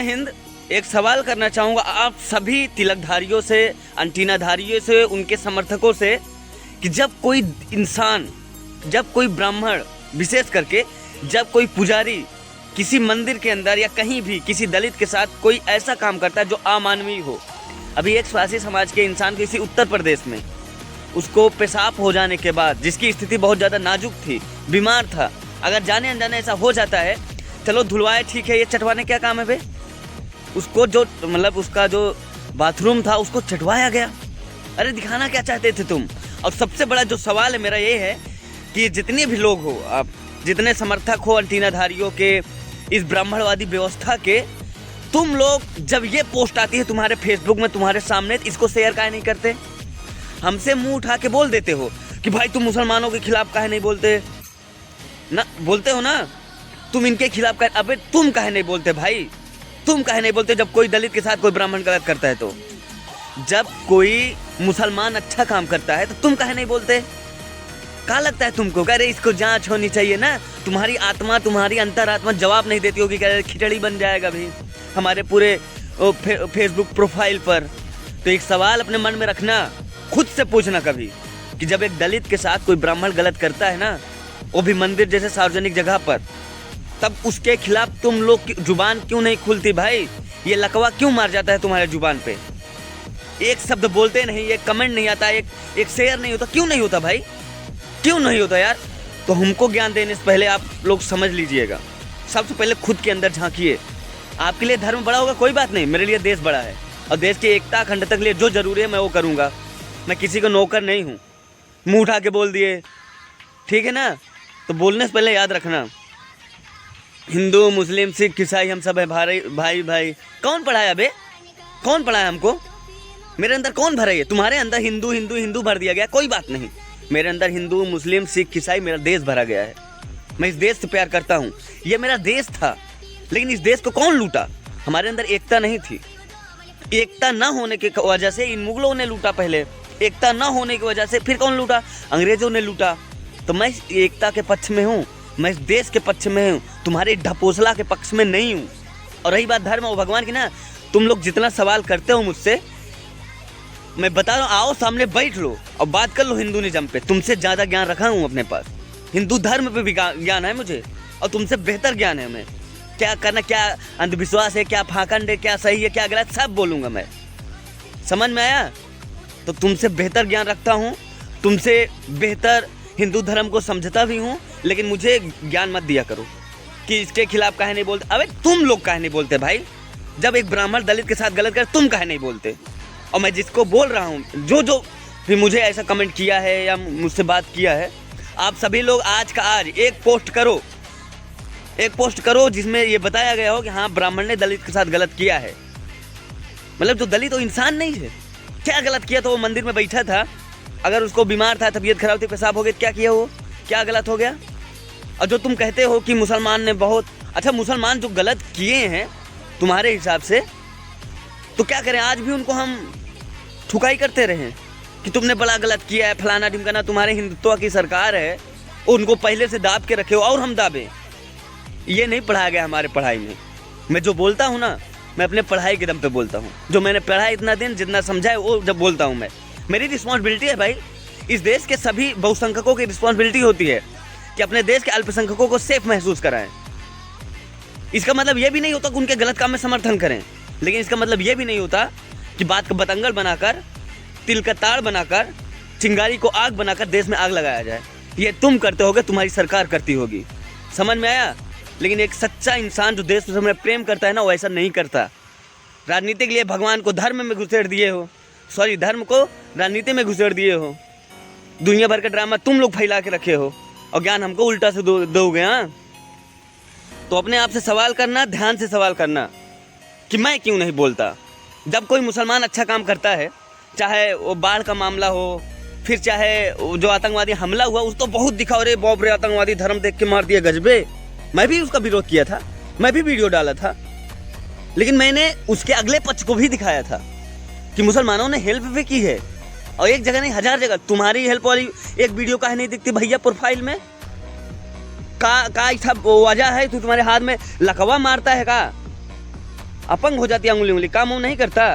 हिंद, एक सवाल करना चाहूँगा आप सभी तिलकधारियों से, अंटीनाधारियों से, उनके समर्थकों से कि जब कोई इंसान, जब कोई ब्राह्मण, विशेष करके जब कोई पुजारी किसी मंदिर के अंदर या कहीं भी किसी दलित के साथ कोई ऐसा काम करता है जो अमानवीय हो। अभी एक स्वासी समाज के इंसान किसी उत्तर प्रदेश में, उसको पेशाब हो जाने के बाद, जिसकी स्थिति बहुत ज़्यादा नाजुक थी, बीमार था, अगर जाने अनजाने ऐसा हो जाता है, चलो धुलवाए ठीक है, ये चटवाने क्या काम है बे? उसको जो मतलब उसका जो बाथरूम था उसको चटवाया गया। अरे दिखाना क्या चाहते थे तुम? और सबसे बड़ा जो सवाल है मेरा ये है कि जितने भी लोग हो आप, जितने समर्थक हो अंटीनाधारियों के, इस ब्राह्मणवादी व्यवस्था के, तुम लोग जब ये पोस्ट आती है तुम्हारे फेसबुक में तुम्हारे सामने, तो इसको शेयर काहे नहीं करते? हमसे मुंह उठा के बोल देते हो कि भाई तुम मुसलमानों के खिलाफ काहे नहीं बोलते ना, बोलते हो ना तुम इनके खिलाफ काहे, अबे तुम काहे नहीं बोलते भाई? तुम काहे नहीं बोलते जब कोई दलित के साथ कोई ब्राह्मण गलत करता है? तो जब कोई मुसलमान अच्छा काम करता है तो तुम काहे नहीं बोलते? क्या लगता है तुमको? अरे इसको जांच होनी चाहिए ना, तुम्हारी आत्मा, तुम्हारी अंतरात्मा जवाब नहीं देती होगी, क्या खिचड़ी बन जाएगा भी हमारे पूरे फेसबुक प्रोफाइल पर? तो एक सवाल अपने मन में रखना, खुद से पूछना कभी कि जब एक दलित के साथ कोई ब्राह्मण गलत करता है ना, वो भी मंदिर जैसे सार्वजनिक जगह पर, तब उसके खिलाफ तुम लोग की जुबान क्यों नहीं खुलती भाई? ये लकवा क्यों मार जाता है तुम्हारे जुबान पे? एक शब्द बोलते नहीं, एक कमेंट नहीं आता, एक शेयर नहीं होता, क्यों नहीं होता भाई? क्यों नहीं होता यार? तो हमको ज्ञान देने से पहले आप लोग समझ लीजिएगा, सबसे पहले खुद के अंदर झांकिए। आपके लिए धर्म बड़ा होगा कोई बात नहीं, मेरे लिए देश बड़ा है, और देश की एकता अखंडता के लिए जो जरूरी है मैं वो करूँगा। मैं किसी को नौकर नहीं हूँ। मुँह उठा के बोल दिए, ठीक है ना? तो बोलने से पहले याद रखना, हिंदू, मुस्लिम, सिख, ईसाई हम सब है भाई भाई भाई। कौन पढ़ाया बे? कौन पढ़ाया हमको? मेरे अंदर कौन भरा है? तुम्हारे अंदर हिंदू हिंदू हिंदू भर दिया गया, कोई बात नहीं। मेरे अंदर हिंदू, मुस्लिम, सिख, ईसाई, मेरा देश भरा गया है। मैं इस देश से प्यार करता हूँ, ये मेरा देश था। लेकिन इस देश को कौन लूटा? हमारे अंदर एकता नहीं थी। एकता ना होने की वजह से इन मुगलों ने लूटा पहले, एकता ना होने की वजह से फिर कौन लूटा? अंग्रेजों ने लूटा। तो मैं एकता के पक्ष में हूँ, मैं इस देश के पक्ष में हूँ, तुम्हारे ढपोसला के पक्ष में नहीं हूँ। और रही बात धर्म और भगवान की ना, तुम लोग जितना सवाल करते हो मुझसे, मैं बता रहा हूँ, आओ सामने बैठ लो और बात कर लो हिंदुइज्म पे। तुमसे ज़्यादा ज्ञान रखा हूँ अपने पास, हिंदू धर्म पे भी ज्ञान है मुझे, और तुमसे बेहतर ज्ञान है। मैं क्या करना, क्या अंधविश्वास है, क्या फाकंड है, क्या सही है, क्या गलत, सब बोलूँगा मैं। समझ में आया? तो तुमसे बेहतर ज्ञान रखता हूँ, तुमसे बेहतर हिंदू धर्म को समझता भी हूँ, लेकिन मुझे ज्ञान मत दिया करो कि इसके खिलाफ काहे नहीं बोलते। अबे तुम लोग काहे नहीं बोलते भाई? जब एक ब्राह्मण दलित के साथ गलत कर, तुम काहे नहीं बोलते? और मैं जिसको बोल रहा हूँ, जो भी मुझे ऐसा कमेंट किया है या मुझसे बात किया है, आप सभी लोग आज का आज एक पोस्ट करो जिसमें ये बताया गया हो कि हाँ ब्राह्मण ने दलित के साथ गलत किया है। मतलब जो दलित वो इंसान नहीं है, क्या गलत किया? तो वो मंदिर में बैठा था, अगर उसको बीमार था, तबीयत खराब थी, पेशाब हो गया, क्या किया वो? क्या गलत हो गया? और जो तुम कहते हो कि मुसलमान ने बहुत अच्छा, मुसलमान जो गलत किए हैं तुम्हारे हिसाब से, तो क्या करें? आज भी उनको हम ठुकाई करते रहे कि तुमने बड़ा गलत किया है, फलाना ढिमकाना। तुम्हारे हिंदुत्व की सरकार है, उनको पहले से दाब के रखे हो और हम दाबे। ये नहीं पढ़ाया गया हमारे पढ़ाई में। मैं जो बोलता हूँ ना, मैं अपने पढ़ाई के दम पे बोलता हूँ। जो मैंने पढ़ा इतना दिन, जितना समझा है, वो जब बोलता हूँ मैं, मेरी रिस्पॉन्सिबिलिटी है भाई। इस देश के सभी बहुसंख्यकों की रिस्पॉन्सिबिलिटी होती है कि अपने देश के अल्पसंख्यकों को सेफ महसूस कराएं। इसका मतलब ये भी नहीं होता कि उनके गलत काम में समर्थन करें, लेकिन इसका मतलब ये भी नहीं होता कि बात को बतंगड़ बनाकर, तिल का ताड़ बनाकर, चिंगारी को आग बनाकर देश में आग लगाया जाए। ये तुम करते होगे, तुम्हारी सरकार करती होगी। समझ में आया? लेकिन एक सच्चा इंसान जो देश में प्रेम करता है ना, वो ऐसा नहीं करता। राजनीति के लिए भगवान को धर्म में घुसेड़ दिए हो, सॉरी धर्म को राजनीति में घुसेड़ दिए हो। दुनिया भर का ड्रामा तुम लोग फैला के रखे हो और ज्ञान हमको उल्टा से दोगे। हाँ, तो अपने आप से सवाल करना, ध्यान से सवाल करना कि मैं क्यों नहीं बोलता। जब कोई मुसलमान अच्छा काम करता है, चाहे वो बाढ़ का मामला हो, फिर चाहे जो आतंकवादी हमला हुआ, उस तो बहुत दिखा, अरे बाप रे आतंकवादी धर्म देख के मार दिया, गजबे। मैं भी उसका विरोध किया था, मैं भी वीडियो डाला था, लेकिन मैंने उसके अगले पक्ष को भी दिखाया था कि मुसलमानों ने हेल्प भी की है, और एक जगह नहीं 1000 जगह। तुम्हारी हेल्प वाली एक वीडियो काहे नहीं दिखती भैया प्रोफाइल में? का वजह है? तू तुम्हारे हाथ में लकवा मारता है का? अपंग हो जाती है, उंगली काम वो नहीं करता।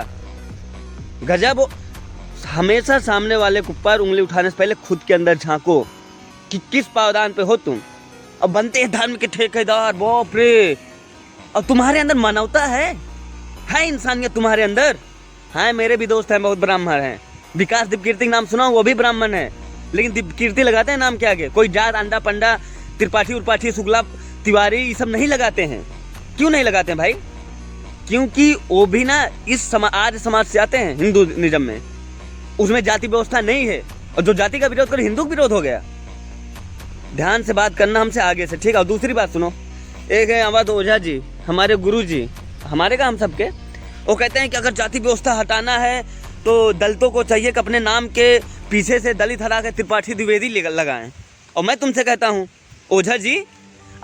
गजब। हमेशा सामने वाले के ऊपर उंगली उठाने से पहले खुद के अंदर झांको कि किस पावदान पे हो तुम। अब बनते हैं धर्म के ठेकेदार, बाप रे। अब तुम्हारे अंदर मानवता है इंसानियत तुम्हारे अंदर है। मेरे भी दोस्त हैं, बहुत ब्राह्मण हैं। विकास दीपकीर्ति नाम सुना, वो भी ब्राह्मण है, लेकिन दीपकीर्ति लगाते हैं नाम के आगे। कोई जात अंडा पंडा त्रिपाठी उर्पाठी शुक्ला तिवारी ये सब नहीं लगाते हैं। क्यों नहीं लगाते हैं भाई? क्योंकि वो भी ना इस आर्य समाज से आते हैं, हिंदुइज्म में। उसमें जाति व्यवस्था नहीं है, और जो जाति का विरोध करे हिंदू विरोध हो गया। ध्यान से बात करना हमसे आगे से, ठीक है? और दूसरी बात सुनो, एक है अवध ओझा जी, हमारे गुरु जी, हमारे का हम सबके, वो कहते हैं कि अगर जाति व्यवस्था हटाना है तो दलितों को चाहिए कि अपने नाम के पीछे से दलित हटा के त्रिपाठी द्विवेदी लगाएं। और मैं तुमसे कहता हूँ ओझा जी,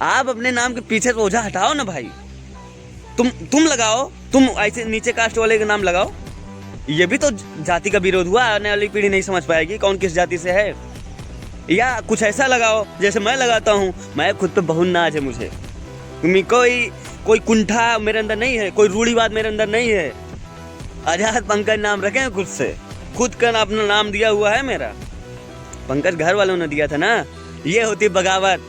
आप अपने नाम के पीछे से ओझा हटाओ ना भाई। तुम लगाओ, तुम ऐसे नीचे कास्ट वाले का नाम लगाओ। ये भी तो जाति का विरोध हुआ। आने वाली पीढ़ी नहीं समझ पाएगी कौन किस जाति से है। या कुछ ऐसा लगाओ जैसे मैं लगाता हूँ। मैं खुद पे बहुत नाज है मुझे। कोई कुंठा मेरे अंदर नहीं है, कोई रूढ़िवाद मेरे अंदर नहीं है। आजाद पंकज नाम रखे खुद से, खुद का अपना नाम दिया हुआ है मेरा। पंकज घर वालों ने दिया था ना। ये होती बगावत,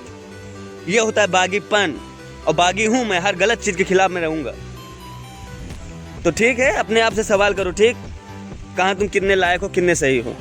ये होता है बागीपन। और बागी हूँ मैं, हर गलत चीज के खिलाफ मैं रहूंगा। तो ठीक है, अपने आप से सवाल करो, ठीक, कहाँ तुम कितने लायक हो, कितने सही हो।